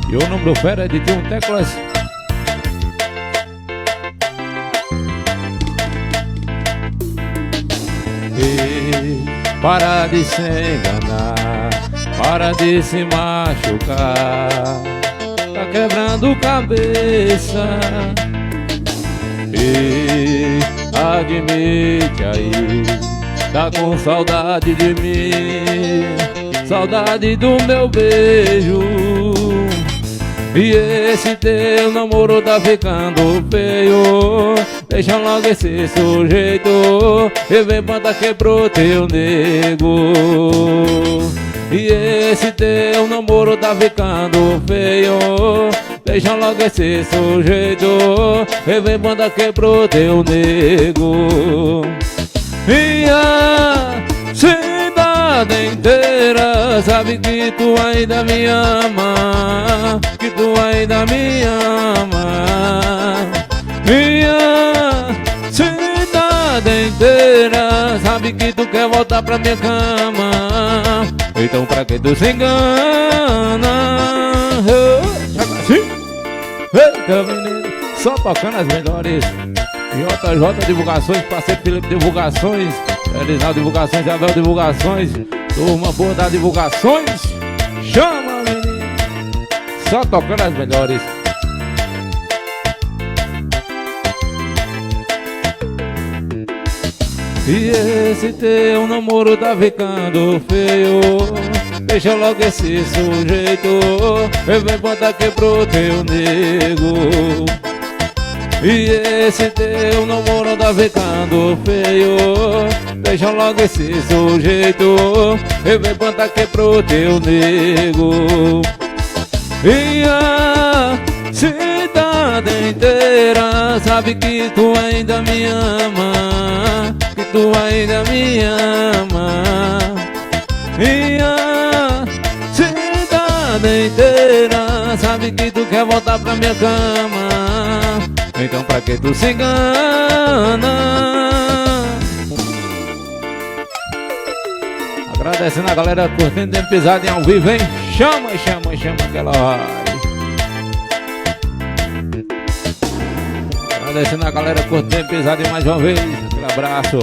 E o nome do fera é de Tio Teclas. E para de se enganar, para de se machucar, tá quebrando cabeça. E admite aí, tá com saudade de mim, saudade do meu beijo. E esse teu namoro tá ficando feio, deixa logo esse sujeito, e vem banda quebrou teu nego. E esse teu namoro tá ficando feio, deixa logo esse sujeito, e vem banda quebrou teu nego. E a cidade inteira sabe que tu ainda me ama, que tu ainda me ama. E a cidade inteira sabe que tu quer voltar pra minha cama. Então pra que tu se engana? Eita menino, só tocando as melhores. JJ Divulgações, parceiro Felipe Divulgações, Elisal Divulgações, Abel Divulgações, turma boa da Divulgações. Chama menino, só tocando as melhores. E esse teu namoro tá ficando feio, deixa logo esse sujeito, e vem botar quebrou teu nego. E esse teu namoro tá ficando feio, deixa logo esse sujeito, e vem botar quebrou teu nego. E a cidade inteira sabe que tu ainda me ama, que tu ainda me ama. E a cidade inteira sabe que tu quer voltar pra minha cama. Então pra que tu se engana? Agradecendo a galera curtindo, tem pisado em ao vivo, hein? Chama, chama, chama que ela vai. Agradecendo a galera curtindo, pisado em mais uma vez. Aquele abraço.